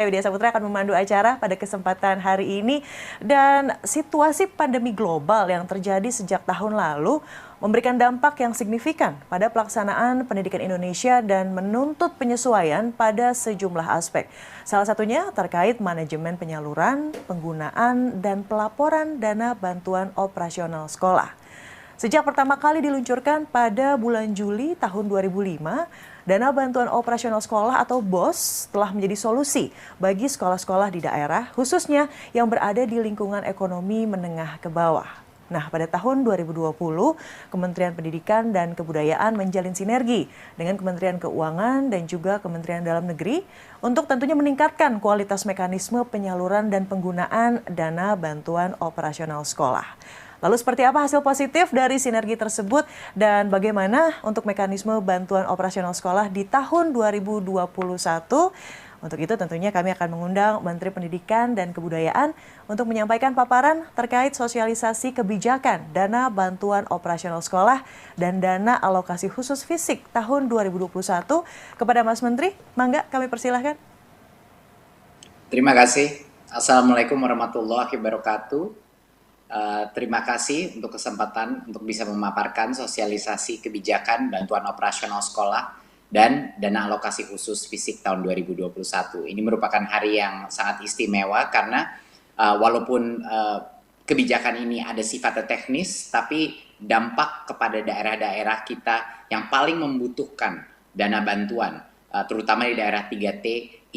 Widya Saputra akan memandu acara pada kesempatan hari ini. Dan situasi pandemi global yang terjadi sejak tahun lalu memberikan dampak yang signifikan pada pelaksanaan pendidikan Indonesia dan menuntut penyesuaian pada sejumlah aspek. Salah satunya terkait manajemen penyaluran, penggunaan, dan pelaporan dana bantuan operasional sekolah. Sejak pertama kali diluncurkan pada bulan Juli tahun 2005, dana bantuan operasional sekolah atau BOS telah menjadi solusi bagi sekolah-sekolah di daerah, khususnya yang berada di lingkungan ekonomi menengah ke bawah. Nah, pada tahun 2020, Kementerian Pendidikan dan Kebudayaan menjalin sinergi dengan Kementerian Keuangan dan juga Kementerian Dalam Negeri untuk tentunya meningkatkan kualitas mekanisme penyaluran dan penggunaan dana bantuan operasional sekolah. Lalu seperti apa hasil positif dari sinergi tersebut dan bagaimana untuk mekanisme bantuan operasional sekolah di tahun 2021? Untuk itu tentunya kami akan mengundang Menteri Pendidikan dan Kebudayaan untuk menyampaikan paparan terkait sosialisasi kebijakan dana bantuan operasional sekolah dan dana alokasi khusus fisik tahun 2021 kepada Mas Menteri. Mangga kami persilahkan. Terima kasih. Assalamualaikum warahmatullahi wabarakatuh. Terima kasih untuk kesempatan untuk bisa memaparkan sosialisasi kebijakan bantuan operasional sekolah dan dana alokasi khusus fisik tahun 2021. Ini merupakan hari yang sangat istimewa karena walaupun kebijakan ini ada sifatnya teknis, tapi dampak kepada daerah-daerah kita yang paling membutuhkan dana bantuan, terutama di daerah 3T,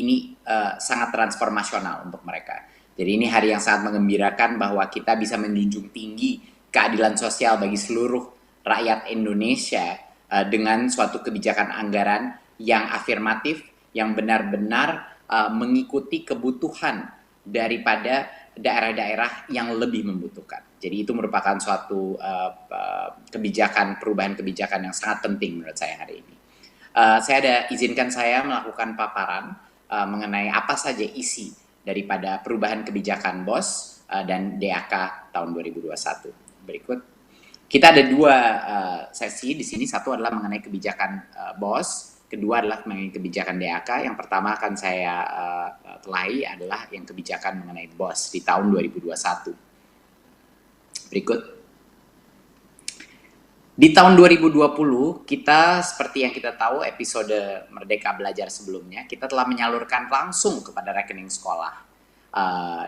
ini sangat transformasional untuk mereka. Jadi ini hari yang sangat mengembirakan bahwa kita bisa menjunjung tinggi keadilan sosial bagi seluruh rakyat Indonesia dengan suatu kebijakan anggaran yang afirmatif, yang benar-benar mengikuti kebutuhan daripada daerah-daerah yang lebih membutuhkan. Jadi itu merupakan suatu kebijakan, perubahan kebijakan yang sangat penting menurut saya hari ini. Izinkan saya melakukan paparan mengenai apa saja isi daripada perubahan kebijakan BOS dan DAK tahun 2021. Berikut. Kita ada dua sesi di sini. Satu adalah mengenai kebijakan BOS, kedua adalah mengenai kebijakan DAK. Yang pertama akan saya telahi adalah yang kebijakan mengenai BOS di tahun 2021. Berikut. Di tahun 2020, kita seperti yang kita tahu episode Merdeka Belajar sebelumnya, kita telah menyalurkan langsung kepada rekening sekolah.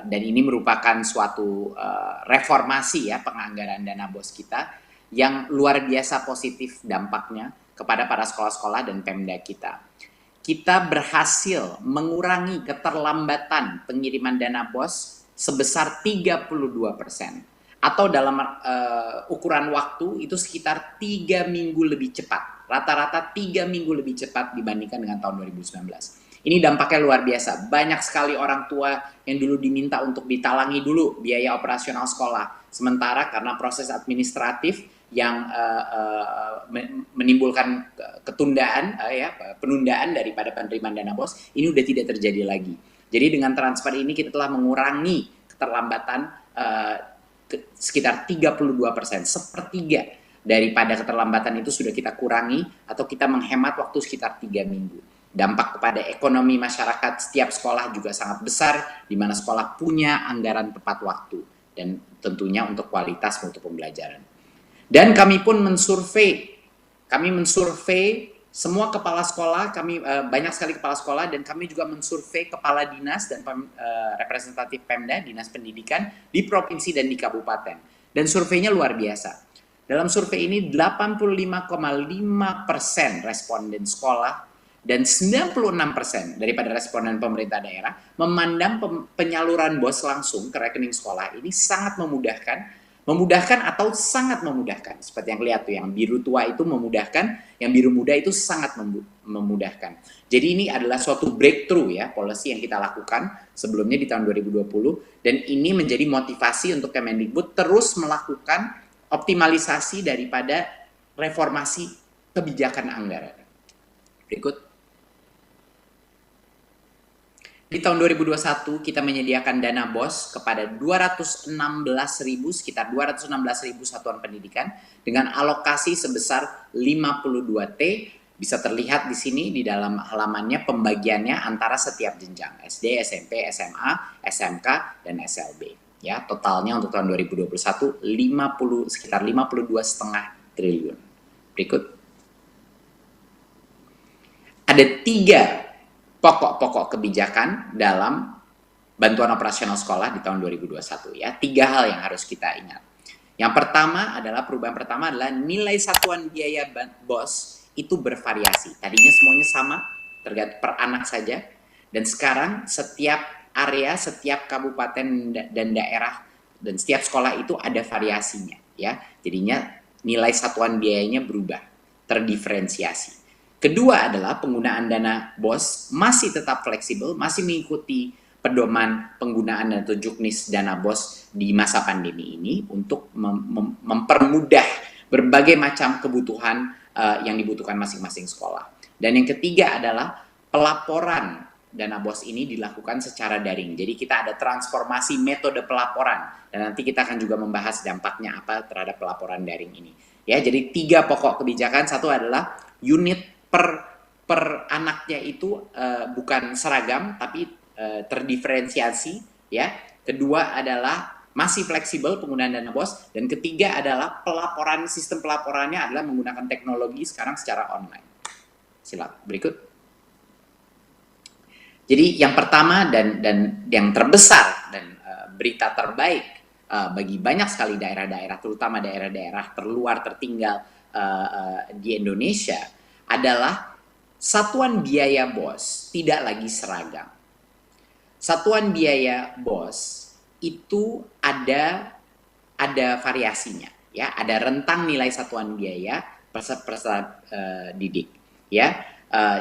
Dan ini merupakan suatu reformasi ya penganggaran dana BOS kita yang luar biasa positif dampaknya kepada para sekolah-sekolah dan Pemda kita. Kita berhasil mengurangi keterlambatan pengiriman dana BOS sebesar 32%. Atau dalam ukuran waktu itu sekitar 3 minggu lebih cepat. Rata-rata 3 minggu lebih cepat dibandingkan dengan tahun 2019. Ini dampaknya luar biasa. Banyak sekali orang tua yang dulu diminta untuk ditalangi dulu biaya operasional sekolah. Sementara karena proses administratif yang menimbulkan ketundaan, penundaan daripada penerimaan dana BOS, ini udah tidak terjadi lagi. Jadi dengan transfer ini kita telah mengurangi keterlambatan sekitar 32%, sepertiga daripada keterlambatan itu sudah kita kurangi atau kita menghemat waktu sekitar 3 minggu. Dampak kepada ekonomi masyarakat setiap sekolah juga sangat besar, di mana sekolah punya anggaran tepat waktu dan tentunya untuk kualitas mutu pembelajaran. Dan kami pun mensurvei semua kepala sekolah, banyak sekali kepala sekolah, dan kami juga mensurvei kepala dinas dan representatif Pemda, dinas pendidikan di provinsi dan di kabupaten. Dan surveinya luar biasa. Dalam survei ini 85,5% responden sekolah dan 96% daripada responden pemerintah daerah memandang penyaluran BOS langsung ke rekening sekolah ini sangat memudahkan atau sangat memudahkan. Seperti yang lihat tuh, yang biru tua itu memudahkan, yang biru muda itu sangat memudahkan. Jadi ini adalah suatu breakthrough ya, policy yang kita lakukan sebelumnya di tahun 2020, dan ini menjadi motivasi untuk Kemendikbud terus melakukan optimalisasi daripada reformasi kebijakan anggaran. Berikut. Di tahun 2021 kita menyediakan dana BOS kepada sekitar 216.000 satuan pendidikan dengan alokasi sebesar 52T Bisa terlihat di sini di dalam halamannya pembagiannya antara setiap jenjang SD, SMP, SMA, SMK, dan SLB. Ya, totalnya untuk tahun 2021 sekitar 52,5 triliun. Berikut. Ada 3 pokok-pokok kebijakan dalam bantuan operasional sekolah di tahun 2021 ya. 3 hal yang harus kita ingat. Yang pertama adalah perubahan pertama adalah nilai satuan biaya BOS itu bervariasi. Tadinya semuanya sama, tergantung per anak saja. Dan sekarang setiap area, setiap kabupaten dan daerah dan setiap sekolah itu ada variasinya, ya. Jadinya nilai satuan biayanya berubah, terdiferensiasi. Kedua adalah penggunaan dana BOS masih tetap fleksibel, masih mengikuti pedoman penggunaan dan juknis dana BOS di masa pandemi ini untuk mempermudah berbagai macam kebutuhan yang dibutuhkan masing-masing sekolah. Dan yang ketiga adalah pelaporan dana BOS ini dilakukan secara daring. Jadi kita ada transformasi metode pelaporan dan nanti kita akan juga membahas dampaknya apa terhadap pelaporan daring ini. Ya, jadi 3 pokok kebijakan. Satu adalah unit per anaknya itu bukan seragam tapi terdiferensiasi, ya. Kedua adalah masih fleksibel penggunaan dana BOS, dan ketiga adalah sistem pelaporannya adalah menggunakan teknologi sekarang secara online. Silakan berikut. Jadi yang pertama dan yang terbesar dan berita terbaik bagi banyak sekali daerah-daerah, terutama daerah-daerah terluar tertinggal di Indonesia adalah satuan biaya BOS tidak lagi seragam. Satuan biaya BOS itu ada variasinya, ya, ada rentang nilai satuan biaya peserta didik, ya.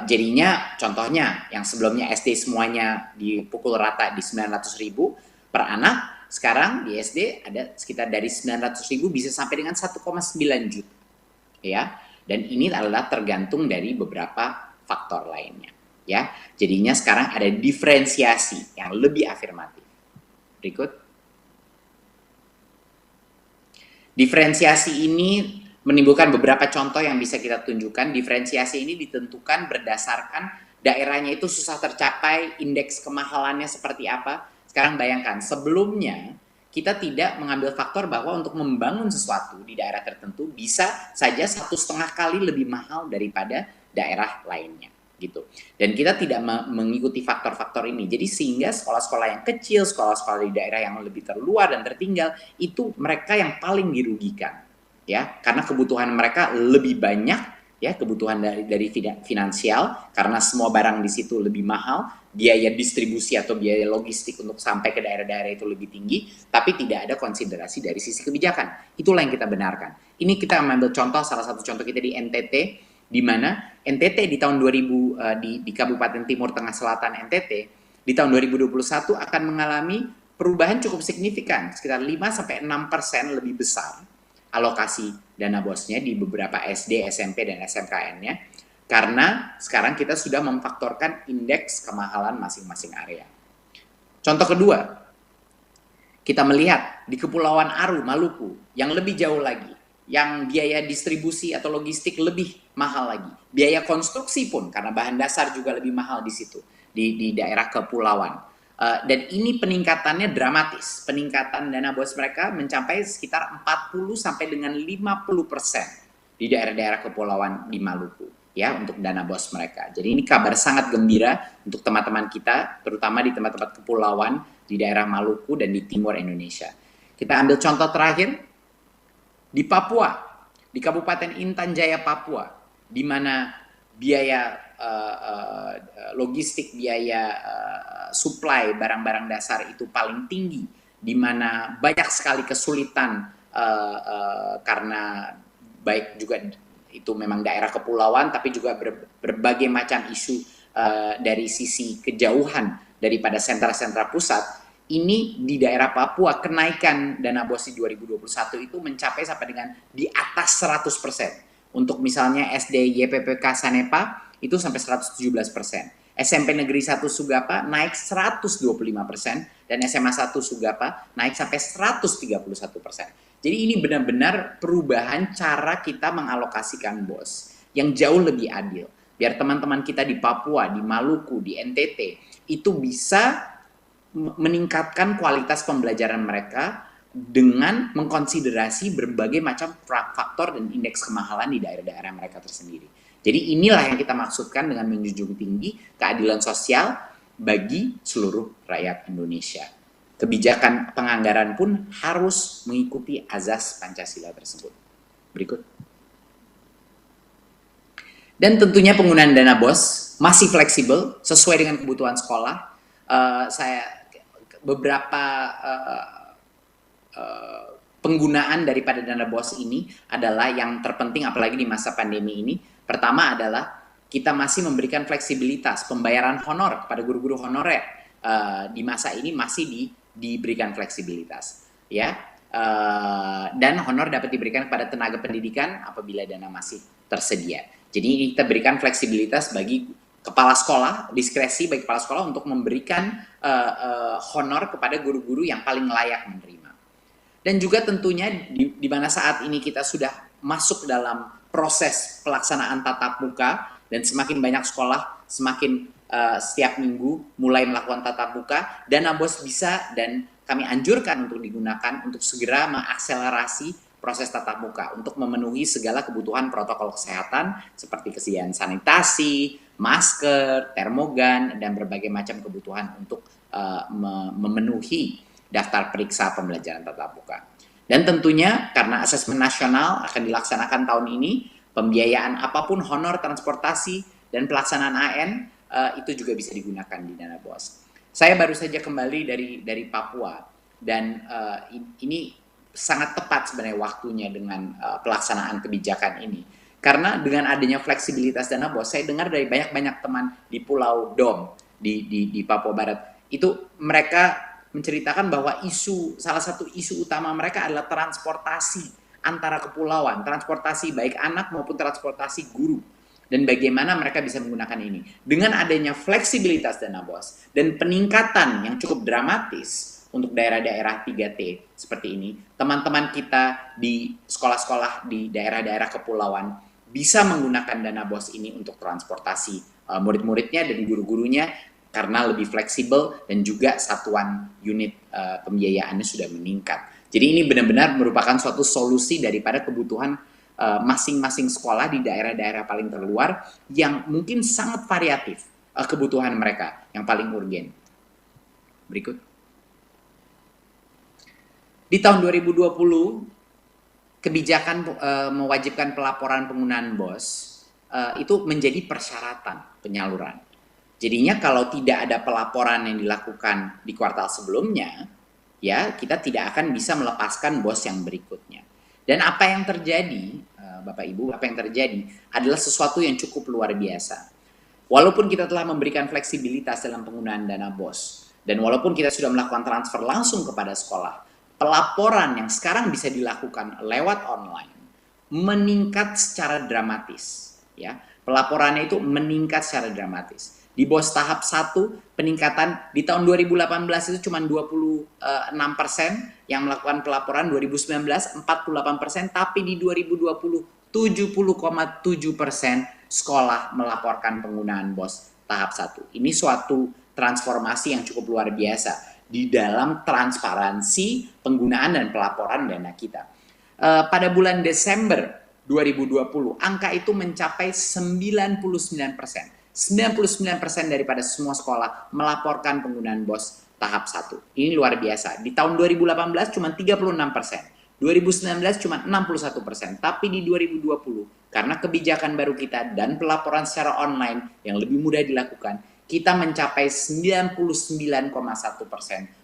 Jadinya contohnya yang sebelumnya SD semuanya dipukul rata di 900.000 per anak, sekarang di SD ada sekitar dari 900.000 bisa sampai dengan 1,9 juta, ya. Dan ini adalah tergantung dari beberapa faktor lainnya, ya. Jadinya sekarang ada diferensiasi yang lebih afirmatif. Berikut. Diferensiasi ini menimbulkan beberapa contoh yang bisa kita tunjukkan. Diferensiasi ini ditentukan berdasarkan daerahnya itu susah tercapai, indeks kemahalannya seperti apa. Sekarang bayangkan, sebelumnya kita tidak mengambil faktor bahwa untuk membangun sesuatu di daerah tertentu bisa saja 1,5 kali lebih mahal daripada daerah lainnya, gitu. Dan kita tidak mengikuti faktor-faktor ini. Jadi sehingga sekolah-sekolah yang kecil, sekolah-sekolah di daerah yang lebih terluar dan tertinggal, itu mereka yang paling dirugikan, ya, karena kebutuhan mereka lebih banyak, ya, kebutuhan dari finansial, karena semua barang di situ lebih mahal, biaya distribusi atau biaya logistik untuk sampai ke daerah-daerah itu lebih tinggi, tapi tidak ada konsiderasi dari sisi kebijakan. Itulah yang kita benarkan. Ini kita mengambil contoh, salah satu contoh kita di NTT, di mana NTT di tahun 2000 di Kabupaten Timur Tengah Selatan NTT di tahun 2021 akan mengalami perubahan cukup signifikan, sekitar 5-6% lebih besar alokasi dana BOS-nya di beberapa SD, SMP, dan SMKN-nya, karena sekarang kita sudah memfaktorkan indeks kemahalan masing-masing area. Contoh kedua, kita melihat di Kepulauan Aru, Maluku, yang lebih jauh lagi, yang biaya distribusi atau logistik lebih mahal lagi. Biaya konstruksi pun, karena bahan dasar juga lebih mahal di situ, di daerah kepulauan. Dan ini peningkatannya dramatis. Peningkatan dana BOS mereka mencapai sekitar 40 sampai dengan 50% di daerah-daerah kepulauan di Maluku, ya, untuk dana BOS mereka. Jadi ini kabar sangat gembira untuk teman-teman kita, terutama di tempat-tempat kepulauan di daerah Maluku dan di timur Indonesia. Kita ambil contoh terakhir di Papua, di Kabupaten Intan Jaya, Papua, di mana biaya logistik, biaya supply barang-barang dasar itu paling tinggi, di mana banyak sekali kesulitan karena baik juga itu memang daerah kepulauan, tapi juga berbagai macam isu dari sisi kejauhan daripada sentra-sentra pusat. Ini di daerah Papua kenaikan dana BOS di 2021 itu mencapai sampai dengan di atas 100%. Untuk misalnya SD YPPK Sanepa itu sampai 117%. SMP Negeri 1 Sugapa naik 125% dan SMA 1 Sugapa naik sampai 131%. Jadi ini benar-benar perubahan cara kita mengalokasikan BOS. yang jauh lebih adil. Biar teman-teman kita di Papua, di Maluku, di NTT itu bisa meningkatkan kualitas pembelajaran mereka dengan mengkonsiderasi berbagai macam faktor dan indeks kemahalan di daerah-daerah mereka tersendiri. Jadi inilah yang kita maksudkan dengan menjunjung tinggi keadilan sosial bagi seluruh rakyat Indonesia. Kebijakan penganggaran pun harus mengikuti azas Pancasila tersebut. Berikut. Dan tentunya penggunaan dana BOS masih fleksibel sesuai dengan kebutuhan sekolah. Beberapa penggunaan daripada dana BOS ini adalah yang terpenting apalagi di masa pandemi ini. Pertama adalah kita masih memberikan fleksibilitas pembayaran honor kepada guru-guru honorer. Di masa ini masih diberikan fleksibilitas, ya. Dan honor dapat diberikan kepada tenaga pendidikan apabila dana masih tersedia. Jadi kita berikan fleksibilitas bagi kepala sekolah, diskresi bagi kepala sekolah untuk memberikan honor kepada guru-guru yang paling layak menerima. Dan juga tentunya di mana saat ini kita sudah masuk dalam proses pelaksanaan tatap muka dan semakin banyak sekolah semakin setiap minggu mulai melakukan tatap muka, dana BOS bisa dan kami anjurkan untuk digunakan untuk segera mengakselerasi proses tatap muka untuk memenuhi segala kebutuhan protokol kesehatan seperti kesediaan sanitasi, masker, termogan, dan berbagai macam kebutuhan untuk memenuhi daftar periksa pembelajaran tatap muka. Dan tentunya karena asesmen nasional akan dilaksanakan tahun ini, pembiayaan apapun honor transportasi dan pelaksanaan AN itu juga bisa digunakan di dana BOS. Saya baru saja kembali dari Papua dan ini sangat tepat sebenarnya waktunya dengan pelaksanaan kebijakan ini. Karena dengan adanya fleksibilitas dana BOS, saya dengar dari banyak teman di Pulau Dom di Papua Barat itu mereka menceritakan bahwa salah satu isu utama mereka adalah transportasi antara kepulauan, transportasi baik anak maupun transportasi guru. Dan bagaimana mereka bisa menggunakan ini. Dengan adanya fleksibilitas dana BOS dan peningkatan yang cukup dramatis untuk daerah-daerah 3T seperti ini, teman-teman kita di sekolah-sekolah di daerah-daerah kepulauan bisa menggunakan dana BOS ini untuk transportasi murid-muridnya dan guru-gurunya karena lebih fleksibel dan juga satuan unit pembiayaannya sudah meningkat. Jadi ini benar-benar merupakan suatu solusi daripada kebutuhan masing-masing sekolah di daerah-daerah paling terluar yang mungkin sangat variatif kebutuhan mereka yang paling urgen. Berikut. Di tahun 2020, kebijakan mewajibkan pelaporan penggunaan BOS itu menjadi persyaratan penyaluran. Jadinya kalau tidak ada pelaporan yang dilakukan di kuartal sebelumnya, ya kita tidak akan bisa melepaskan BOS yang berikutnya. Dan apa yang terjadi, Bapak Ibu, apa yang terjadi adalah sesuatu yang cukup luar biasa. Walaupun kita telah memberikan fleksibilitas dalam penggunaan dana BOS, dan walaupun kita sudah melakukan transfer langsung kepada sekolah, pelaporan yang sekarang bisa dilakukan lewat online meningkat secara dramatis. Ya, pelaporannya itu meningkat secara dramatis. Di BOS tahap 1, peningkatan di tahun 2018 itu cuma 26% yang melakukan pelaporan, 2019 48%, tapi di 2020 70,7% sekolah melaporkan penggunaan BOS tahap 1. Ini suatu transformasi yang cukup luar biasa di dalam transparansi penggunaan dan pelaporan dana kita. Pada bulan Desember 2020, angka itu mencapai 99%. 99% daripada semua sekolah melaporkan penggunaan BOS tahap 1. Ini luar biasa. Di tahun 2018 cuma 36%. 2019 cuma 61%. Tapi di 2020, karena kebijakan baru kita dan pelaporan secara online yang lebih mudah dilakukan, kita mencapai 99,1%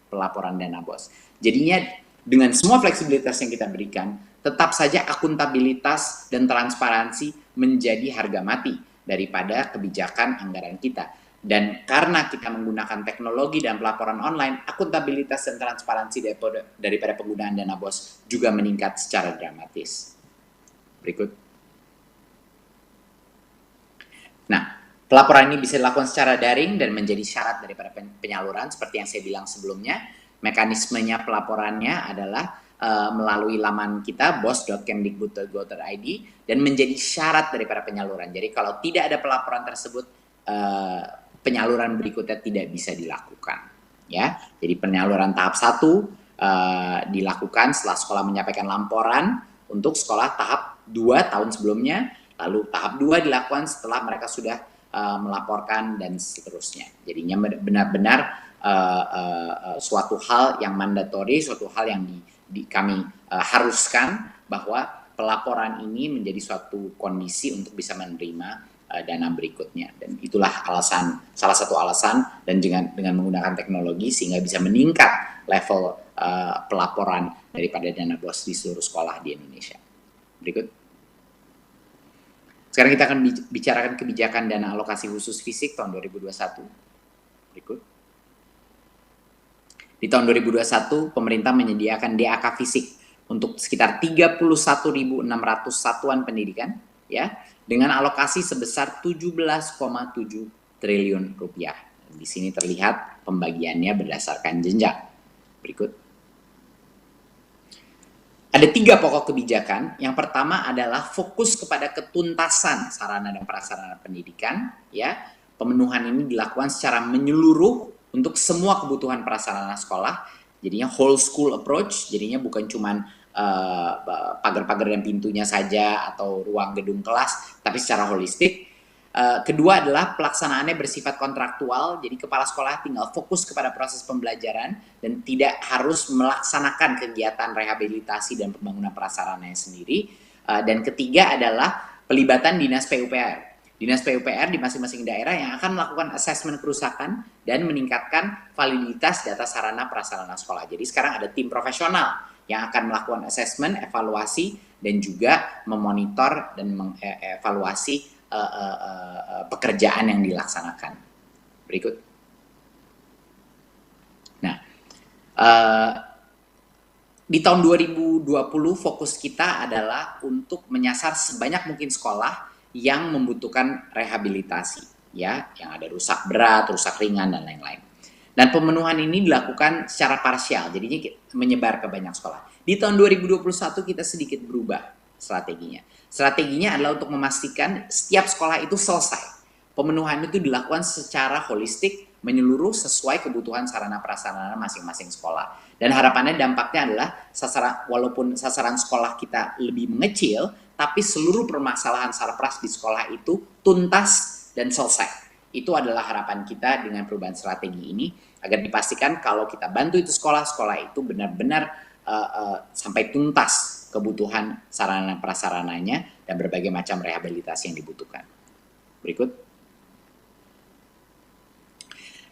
pelaporan dana BOS. Jadinya dengan semua fleksibilitas yang kita berikan, tetap saja akuntabilitas dan transparansi menjadi harga mati daripada kebijakan anggaran kita. Dan karena kita menggunakan teknologi dan pelaporan online, akuntabilitas dan transparansi daripada penggunaan dana BOS juga meningkat secara dramatis. Berikut. Nah, pelaporan ini bisa dilakukan secara daring dan menjadi syarat daripada penyaluran seperti yang saya bilang sebelumnya. Mekanismenya pelaporannya adalah melalui laman kita bos.kemdikbud.go.id dan menjadi syarat daripada penyaluran. Jadi kalau tidak ada pelaporan tersebut, penyaluran berikutnya tidak bisa dilakukan. Ya, jadi penyaluran tahap 1 dilakukan setelah sekolah menyampaikan laporan untuk sekolah tahap 2 tahun sebelumnya, lalu tahap 2 dilakukan setelah mereka sudah melaporkan dan seterusnya. Jadinya benar-benar suatu hal yang mandatori, suatu hal yang kami haruskan bahwa pelaporan ini menjadi suatu kondisi untuk bisa menerima dana berikutnya, dan itulah salah satu alasan dan dengan menggunakan teknologi sehingga bisa meningkat level pelaporan daripada dana BOS di seluruh sekolah di Indonesia. Berikut. Sekarang kita akan bicarakan kebijakan dana alokasi khusus fisik tahun 2021. Berikut. Di tahun 2021 pemerintah menyediakan DAK fisik untuk sekitar 31.600 satuan pendidikan, ya, dengan alokasi sebesar 17,7 triliun rupiah. Di sini terlihat pembagiannya berdasarkan jenjang. Berikut. Ada 3 pokok kebijakan. Yang pertama adalah fokus kepada ketuntasan sarana dan prasarana pendidikan. Ya, pemenuhan ini dilakukan secara menyeluruh untuk semua kebutuhan prasarana sekolah. Jadinya whole school approach. Jadinya bukan cuman pagar-pagar dan pintunya saja atau ruang gedung kelas, tapi secara holistik. Kedua adalah pelaksanaannya bersifat kontraktual, jadi kepala sekolah tinggal fokus kepada proses pembelajaran dan tidak harus melaksanakan kegiatan rehabilitasi dan pembangunan prasarananya sendiri. Dan ketiga adalah pelibatan Dinas PUPR. Dinas PUPR di masing-masing daerah yang akan melakukan asesmen kerusakan dan meningkatkan validitas data sarana prasarana sekolah. Jadi sekarang ada tim profesional yang akan melakukan asesmen, evaluasi, dan juga memonitor dan mengevaluasi pekerjaan yang dilaksanakan. Berikut. Nah, di tahun 2020 fokus kita adalah untuk menyasar sebanyak mungkin sekolah yang membutuhkan rehabilitasi, ya, yang ada rusak berat, rusak ringan, dan lain-lain. Dan pemenuhan ini dilakukan secara parsial, jadinya menyebar ke banyak sekolah. Di tahun 2021 kita sedikit berubah strateginya. Strateginya adalah untuk memastikan setiap sekolah itu selesai. Pemenuhan itu dilakukan secara holistik, menyeluruh sesuai kebutuhan sarana prasarana masing-masing sekolah. Dan harapannya dampaknya adalah walaupun sasaran sekolah kita lebih mengecil, tapi seluruh permasalahan sarpras di sekolah itu tuntas dan selesai. Itu adalah harapan kita dengan perubahan strategi ini, agar dipastikan kalau kita bantu itu sekolah itu benar-benar sampai tuntas kebutuhan sarana prasarananya dan berbagai macam rehabilitasi yang dibutuhkan. Berikut.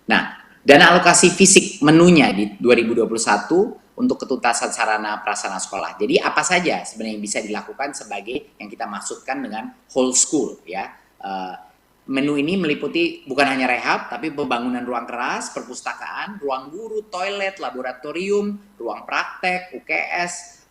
Nah, dana alokasi fisik menunya di 2021 untuk ketuntasan sarana prasarana sekolah. Jadi apa saja sebenarnya yang bisa dilakukan sebagai yang kita maksudkan dengan whole school, ya. Menu ini meliputi bukan hanya rehab, tapi pembangunan ruang keras, perpustakaan, ruang guru, toilet, laboratorium, ruang praktek, UKS,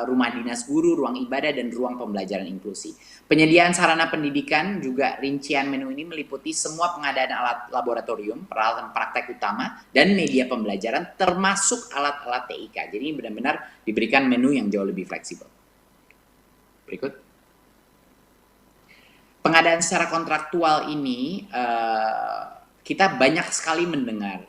rumah dinas guru, ruang ibadah, dan ruang pembelajaran inklusi. Penyediaan sarana pendidikan juga rincian menu ini meliputi semua pengadaan alat laboratorium, peralatan praktek utama, dan media pembelajaran termasuk alat-alat TIK. Jadi benar-benar diberikan menu yang jauh lebih fleksibel. Berikut. Pengadaan secara kontraktual ini kita banyak sekali mendengar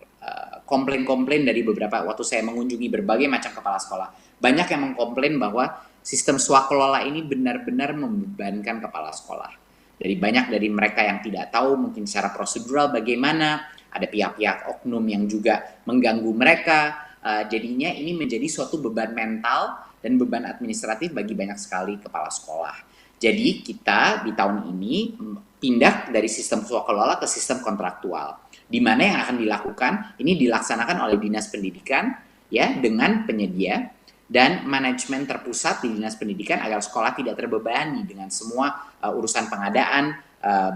komplain-komplain dari beberapa, waktu saya mengunjungi berbagai macam kepala sekolah, banyak yang mengkomplain bahwa sistem swakelola ini benar-benar membebankan kepala sekolah. Banyak dari mereka yang tidak tahu mungkin secara prosedural bagaimana, ada pihak-pihak oknum yang juga mengganggu mereka, jadinya ini menjadi suatu beban mental dan beban administratif bagi banyak sekali kepala sekolah. Jadi kita di tahun ini pindah dari sistem swakelola ke sistem kontraktual, di mana yang akan dilakukan ini dilaksanakan oleh Dinas Pendidikan, ya, dengan penyedia dan manajemen terpusat di Dinas Pendidikan agar sekolah tidak terbebani dengan semua urusan pengadaan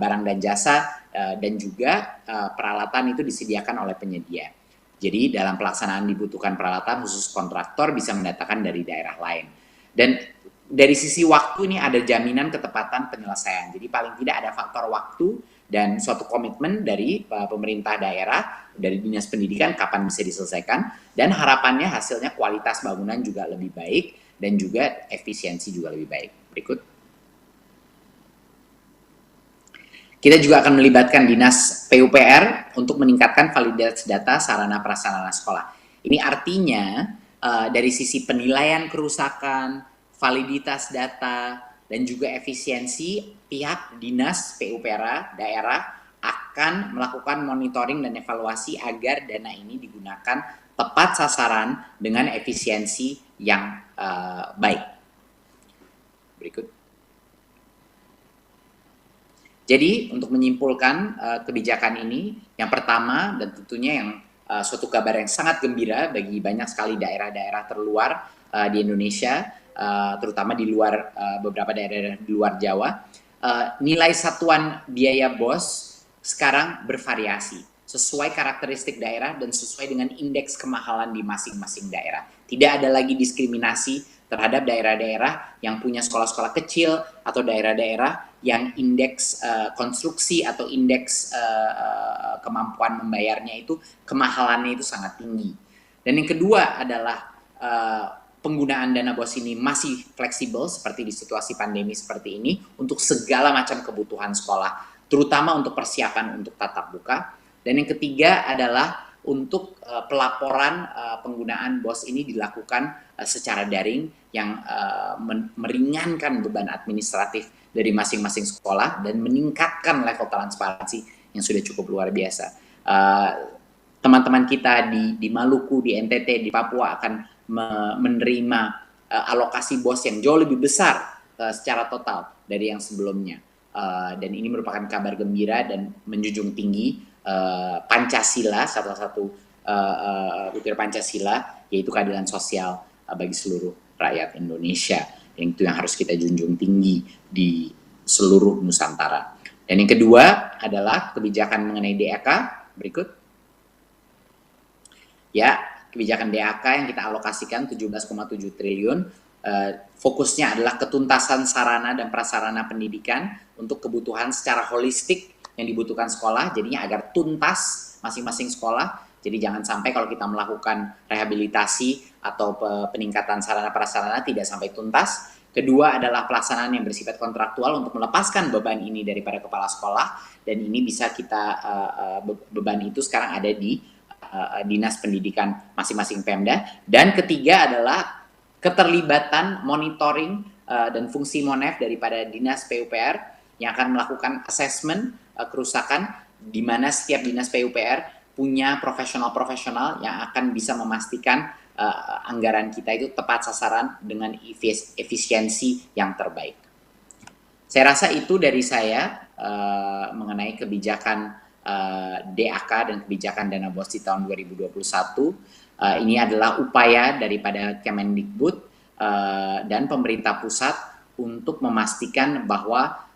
barang dan jasa dan juga peralatan itu disediakan oleh penyedia. Jadi dalam pelaksanaan dibutuhkan peralatan khusus kontraktor bisa mendatangkan dari daerah lain. Dan dari sisi waktu ini ada jaminan ketepatan penyelesaian. Jadi paling tidak ada faktor waktu dan suatu komitmen dari pemerintah daerah, dari dinas pendidikan kapan bisa diselesaikan, dan harapannya hasilnya kualitas bangunan juga lebih baik dan juga efisiensi juga lebih baik. Berikut. Kita juga akan melibatkan dinas PUPR untuk meningkatkan validitas data sarana prasarana sekolah. Ini artinya dari sisi penilaian kerusakan, validitas data, dan juga efisiensi, pihak dinas PUPR daerah akan melakukan monitoring dan evaluasi agar dana ini digunakan tepat sasaran dengan efisiensi yang baik. Berikut. Jadi untuk menyimpulkan kebijakan ini, yang pertama dan tentunya yang suatu kabar yang sangat gembira bagi banyak sekali daerah-daerah terluar di Indonesia, terutama di luar beberapa daerah di luar Jawa, nilai satuan biaya BOS sekarang bervariasi sesuai karakteristik daerah dan sesuai dengan indeks kemahalan di masing-masing daerah. Tidak ada lagi diskriminasi terhadap daerah-daerah yang punya sekolah-sekolah kecil atau daerah-daerah yang indeks konstruksi atau indeks kemampuan membayarnya itu kemahalannya itu sangat tinggi. Dan yang kedua adalah penggunaan dana BOS ini masih fleksibel seperti di situasi pandemi seperti ini untuk segala macam kebutuhan sekolah, terutama untuk persiapan untuk tatap muka. Dan yang ketiga adalah untuk pelaporan penggunaan BOS ini dilakukan secara daring yang meringankan beban administratif dari masing-masing sekolah dan meningkatkan level transparansi yang sudah cukup luar biasa. Teman-teman kita di Maluku, di NTT, di Papua akan menerima alokasi BOS yang jauh lebih besar secara total dari yang sebelumnya. Dan ini merupakan kabar gembira dan menjunjung tinggi Pancasila, salah satu butir Pancasila, yaitu keadilan sosial bagi seluruh rakyat Indonesia. Yang itu yang harus kita junjung tinggi di seluruh Nusantara. Dan yang kedua adalah kebijakan mengenai DAK. Berikut. Ya, kebijakan DAK yang kita alokasikan 17,7 triliun. Fokusnya adalah ketuntasan sarana dan prasarana pendidikan untuk kebutuhan secara holistik yang dibutuhkan sekolah, jadinya agar tuntas masing-masing sekolah. Jadi jangan sampai kalau kita melakukan rehabilitasi atau peningkatan sarana prasarana tidak sampai tuntas. Kedua adalah pelaksanaan yang bersifat kontraktual untuk melepaskan beban ini daripada kepala sekolah, dan ini bisa kita beban itu sekarang ada di dinas pendidikan masing-masing Pemda. Dan ketiga adalah keterlibatan monitoring dan fungsi MONEF daripada dinas PUPR yang akan melakukan assessment kerusakan, di mana setiap dinas PUPR punya profesional-profesional yang akan bisa memastikan anggaran kita itu tepat sasaran dengan efisiensi yang terbaik. Saya rasa itu dari saya mengenai kebijakan DAK dan kebijakan dana BOS di tahun 2021. Ini adalah upaya daripada Kemendikbud dan pemerintah pusat untuk memastikan bahwa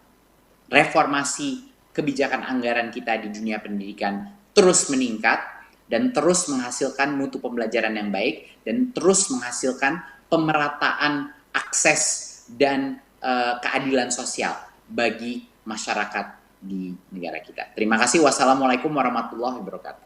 reformasi kebijakan anggaran kita di dunia pendidikan terus meningkat dan terus menghasilkan mutu pembelajaran yang baik dan terus menghasilkan pemerataan akses dan keadilan sosial bagi masyarakat di negara kita. Terima kasih. Wassalamualaikum warahmatullahi wabarakatuh.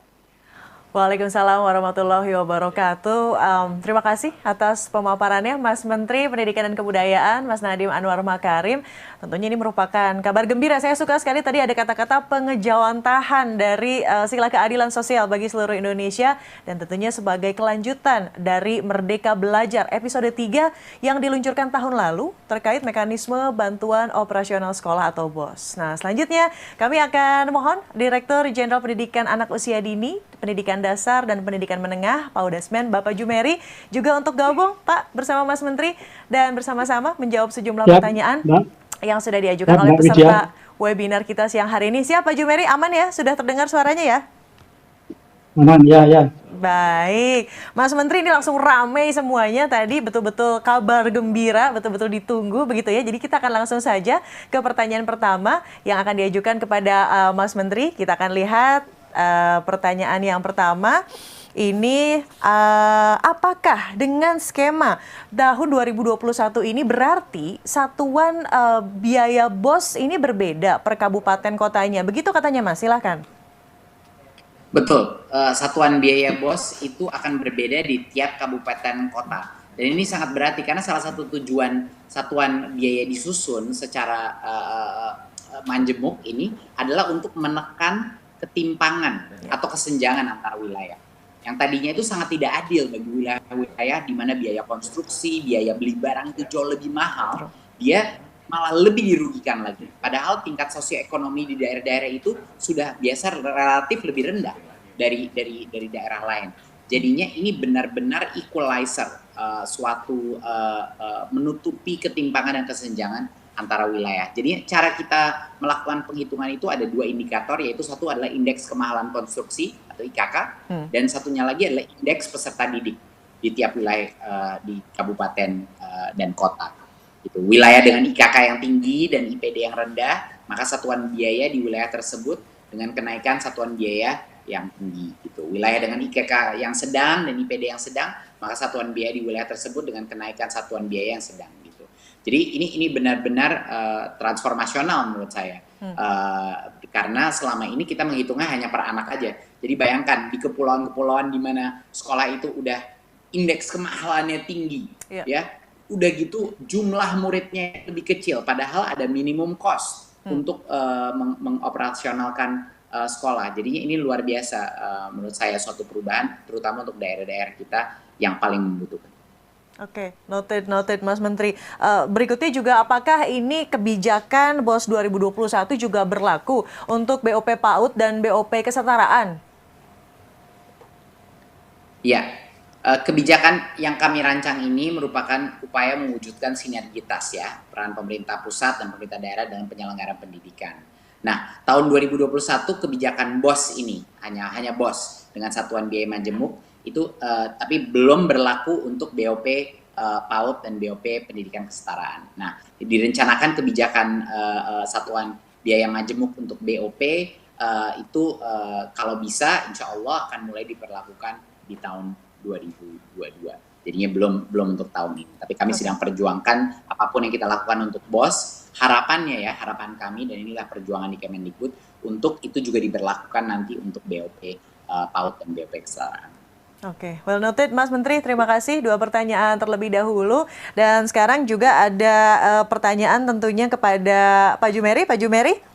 Waalaikumsalam warahmatullahi wabarakatuh. Terima kasih atas pemaparannya Mas Menteri Pendidikan dan Kebudayaan, Mas Nadiem Anwar Makarim. Tentunya ini merupakan kabar gembira. Saya suka sekali tadi ada kata-kata pengejawantahan dari sila keadilan sosial bagi seluruh Indonesia, dan tentunya sebagai kelanjutan dari Merdeka Belajar episode 3 yang diluncurkan tahun lalu terkait mekanisme bantuan operasional sekolah atau BOS. Nah, selanjutnya kami akan mohon Direktur Jenderal Pendidikan Anak Usia Dini, Pendidikan Dasar dan Pendidikan Menengah, Pak Udasmen, Bapak Jumeri, juga untuk gabung, Pak, bersama Mas Menteri, dan bersama-sama menjawab sejumlah pertanyaan yang sudah diajukan oleh peserta webinar kita siang hari ini. Siap, Pak Jumeri? Aman ya? Sudah terdengar suaranya ya? Aman, ya. Baik, Mas Menteri, ini langsung ramai semuanya tadi, betul-betul kabar gembira, betul-betul ditunggu begitu ya. Jadi kita akan langsung saja ke pertanyaan pertama yang akan diajukan kepada Mas Menteri. Kita akan lihat Pertanyaan yang pertama, ini apakah dengan skema tahun 2021 ini berarti satuan biaya BOS ini berbeda per kabupaten kotanya? Begitu katanya Mas, silakan. Betul, satuan biaya BOS itu akan berbeda di tiap kabupaten kota. Dan ini sangat berarti karena salah satu tujuan satuan biaya disusun secara manjemuk ini adalah untuk menekan ketimpangan atau kesenjangan antar wilayah. Yang tadinya itu sangat tidak adil bagi wilayah-wilayah di mana biaya konstruksi, biaya beli barang itu jauh lebih mahal, dia malah lebih dirugikan lagi. Padahal tingkat sosioekonomi di daerah-daerah itu sudah biasa relatif lebih rendah dari daerah lain. Jadinya ini benar-benar equalizer, suatu menutupi ketimpangan dan kesenjangan antara wilayah. Jadi cara kita melakukan penghitungan itu ada dua indikator, yaitu satu adalah indeks kemahalan konstruksi atau IKK, dan satunya lagi adalah indeks peserta didik di tiap wilayah di kabupaten dan kota. Gitu. Wilayah dengan IKK yang tinggi dan IPD yang rendah, maka satuan biaya di wilayah tersebut dengan kenaikan satuan biaya yang tinggi. Gitu. Wilayah dengan IKK yang sedang dan IPD yang sedang, maka satuan biaya di wilayah tersebut dengan kenaikan satuan biaya yang sedang. Gitu. Jadi ini benar-benar transformasional menurut saya, karena selama ini kita menghitungnya hanya per anak aja. Jadi bayangkan di kepulauan-kepulauan di mana sekolah itu udah indeks kemahalannya tinggi, ya. Udah gitu jumlah muridnya lebih kecil, padahal ada minimum cost untuk mengoperasionalkan sekolah. Jadinya ini luar biasa menurut saya suatu perubahan, terutama untuk daerah-daerah kita yang paling membutuhkan. Oke, noted Mas Menteri. Berikutnya juga apakah ini kebijakan BOS 2021 juga berlaku untuk BOP PAUD dan BOP kesetaraan? Ya. Kebijakan yang kami rancang ini merupakan upaya mewujudkan sinergitas ya peran pemerintah pusat dan pemerintah daerah dalam penyelenggaraan pendidikan. Nah, tahun 2021 kebijakan BOS ini hanya BOS dengan satuan biaya majemuk itu tapi belum berlaku untuk BOP PAUD dan BOP pendidikan kesetaraan. Nah, direncanakan kebijakan satuan biaya majemuk untuk BOP itu kalau bisa insya Allah akan mulai diperlakukan di tahun 2022. Jadinya belum untuk tahun ini. Tapi kami sedang perjuangkan apapun yang kita lakukan untuk BOS. Harapannya ya, harapan kami dan inilah perjuangan di Kemendikbud untuk itu juga diberlakukan nanti untuk BOP PAUD dan BOP kesetaraan. Oke, well noted Mas Menteri, terima kasih. Dua pertanyaan terlebih dahulu. Dan sekarang juga ada pertanyaan tentunya kepada Pak Jumeri. Pak Jumeri?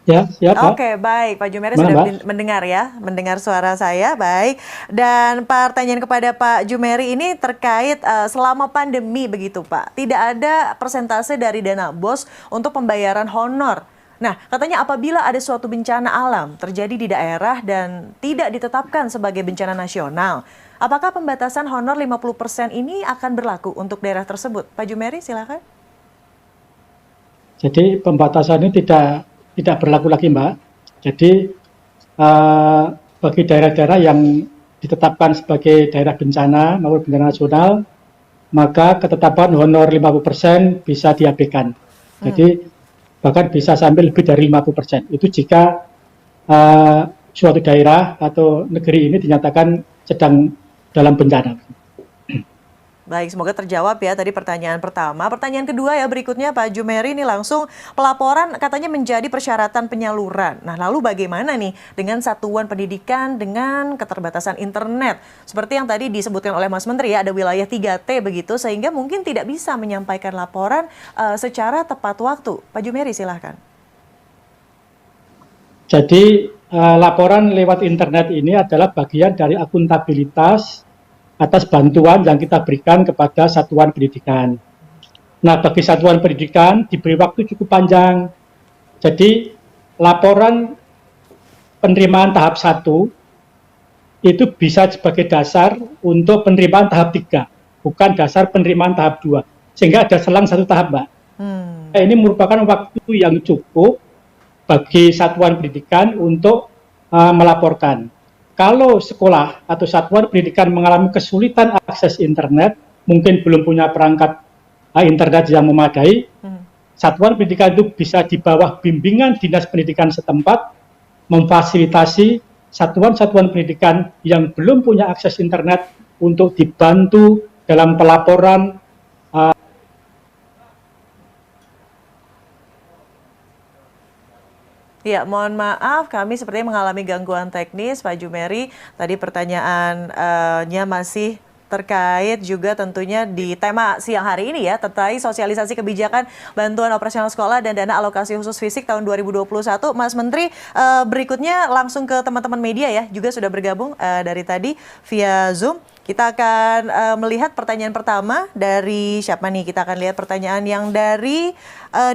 Ya, siapa? Oke, baik. Pak Jumeri sudah mendengar ya, mendengar suara saya, baik. Dan pertanyaan kepada Pak Jumeri ini terkait selama pandemi begitu Pak, tidak ada persentase dari dana BOS untuk pembayaran honor. Nah, katanya apabila ada suatu bencana alam terjadi di daerah dan tidak ditetapkan sebagai bencana nasional, apakah pembatasan honor 50% ini akan berlaku untuk daerah tersebut? Pak Jumeri, silakan. Jadi pembatasan ini tidak berlaku lagi, Mbak. Jadi bagi daerah-daerah yang ditetapkan sebagai daerah bencana maupun bencana nasional, maka ketetapan honor 50% bisa diabaikan. Jadi bahkan bisa sampai lebih dari 50%. Itu jika suatu daerah atau negeri ini dinyatakan sedang dalam bencana. Baik, semoga terjawab ya tadi pertanyaan pertama. Pertanyaan kedua ya berikutnya Pak Jumeri, ini langsung pelaporan katanya menjadi persyaratan penyaluran. Nah, lalu bagaimana nih dengan satuan pendidikan dengan keterbatasan internet? Seperti yang tadi disebutkan oleh Mas Menteri ya, ada wilayah 3T begitu sehingga mungkin tidak bisa menyampaikan laporan secara tepat waktu. Pak Jumeri silahkan. Jadi laporan lewat internet ini adalah bagian dari akuntabilitas atas bantuan yang kita berikan kepada satuan pendidikan. Nah, bagi satuan pendidikan diberi waktu cukup panjang. Jadi, laporan penerimaan tahap 1 itu bisa sebagai dasar untuk penerimaan tahap 3, bukan dasar penerimaan tahap 2. Sehingga ada selang satu tahap, Mbak. Ini merupakan waktu yang cukup bagi satuan pendidikan untuk melaporkan. Kalau sekolah atau satuan pendidikan mengalami kesulitan akses internet, mungkin belum punya perangkat internet yang memadai, satuan pendidikan itu bisa di bawah bimbingan dinas pendidikan setempat memfasilitasi satuan-satuan pendidikan yang belum punya akses internet untuk dibantu dalam pelaporan. Ya, mohon maaf, kami sepertinya mengalami gangguan teknis, Pak Jumeri. Tadi pertanyaannya masih terkait juga tentunya di tema siang hari ini ya, terkait sosialisasi kebijakan bantuan operasional sekolah dan dana alokasi khusus fisik tahun 2021. Mas Menteri, berikutnya langsung ke teman-teman media ya, juga sudah bergabung dari tadi via Zoom. Kita akan melihat pertanyaan pertama dari siapa nih? Kita akan lihat pertanyaan yang dari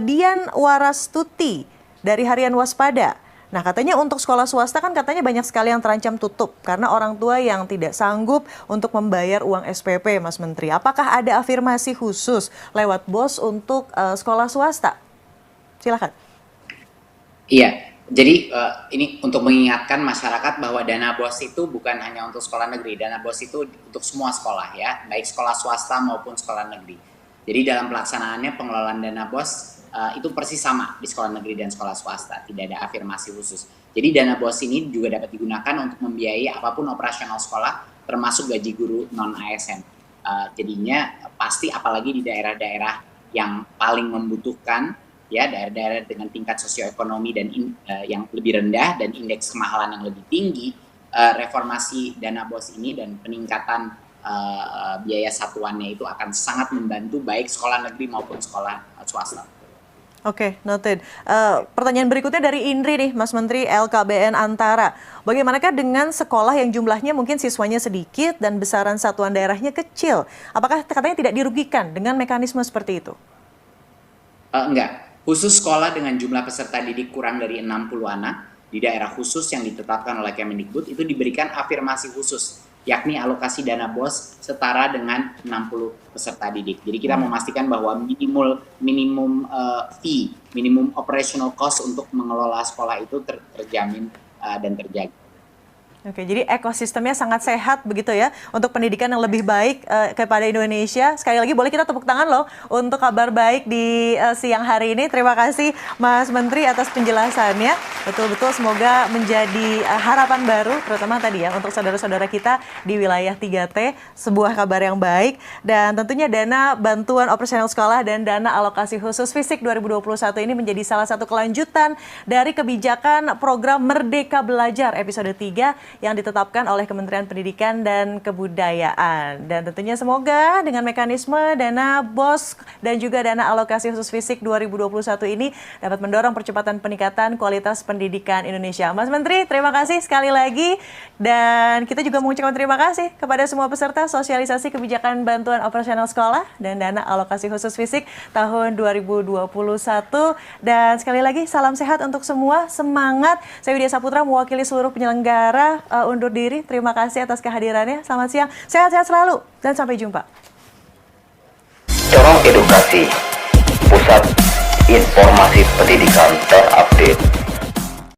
Dian Warastuti dari Harian Waspada. Nah, katanya untuk sekolah swasta kan katanya banyak sekali yang terancam tutup karena orang tua yang tidak sanggup untuk membayar uang SPP, Mas Menteri. Apakah ada afirmasi khusus lewat BOS untuk sekolah swasta? Silakan. Iya, jadi ini untuk mengingatkan masyarakat bahwa dana BOS itu bukan hanya untuk sekolah negeri. Dana BOS itu untuk semua sekolah ya, baik sekolah swasta maupun sekolah negeri. Jadi dalam pelaksanaannya pengelolaan dana BOS itu persis sama di sekolah negeri dan sekolah swasta, tidak ada afirmasi khusus. Jadi dana BOS ini juga dapat digunakan untuk membiayai apapun operasional sekolah, termasuk gaji guru non-ASN. Jadinya pasti apalagi di daerah-daerah yang paling membutuhkan, ya daerah-daerah dengan tingkat sosioekonomi dan yang lebih rendah dan indeks kemahalan yang lebih tinggi, reformasi dana BOS ini dan peningkatan biaya satuannya itu akan sangat membantu baik sekolah negeri maupun sekolah swasta. Oke, noted. Pertanyaan berikutnya dari Indri nih, Mas Menteri, LKBN Antara. Bagaimanakah dengan sekolah yang jumlahnya mungkin siswanya sedikit dan besaran satuan daerahnya kecil? Apakah katanya tidak dirugikan dengan mekanisme seperti itu? Enggak. Khusus sekolah dengan jumlah peserta didik kurang dari 60 anak, di daerah khusus yang ditetapkan oleh Kemendikbud itu diberikan afirmasi khusus, yakni alokasi dana BOS setara dengan 60 peserta didik. Jadi kita memastikan bahwa minimum fee, minimum operational cost untuk mengelola sekolah itu terjamin dan terjaga. Oke, jadi ekosistemnya sangat sehat begitu ya untuk pendidikan yang lebih baik kepada Indonesia. Sekali lagi boleh kita tepuk tangan loh untuk kabar baik di siang hari ini. Terima kasih Mas Menteri atas penjelasannya. Betul-betul semoga menjadi harapan baru terutama tadi ya untuk saudara-saudara kita di wilayah 3T. Sebuah kabar yang baik dan tentunya dana bantuan operasional sekolah dan dana alokasi khusus fisik 2021 ini menjadi salah satu kelanjutan dari kebijakan program Merdeka Belajar episode 3 yang ditetapkan oleh Kementerian Pendidikan dan Kebudayaan. Dan tentunya semoga dengan mekanisme dana BOS dan juga dana alokasi khusus fisik 2021 ini dapat mendorong percepatan peningkatan kualitas pendidikan Indonesia. Mas Menteri, terima kasih sekali lagi. Dan kita juga mengucapkan terima kasih kepada semua peserta sosialisasi kebijakan bantuan operasional sekolah dan dana alokasi khusus fisik tahun 2021. Dan sekali lagi salam sehat untuk semua, semangat. Saya Widya Saputra mewakili seluruh penyelenggara undur diri. Terima kasih atas kehadirannya. Selamat siang. Sehat-sehat selalu dan sampai jumpa. Corong Edukasi, Pusat Informasi Pendidikan terupdate.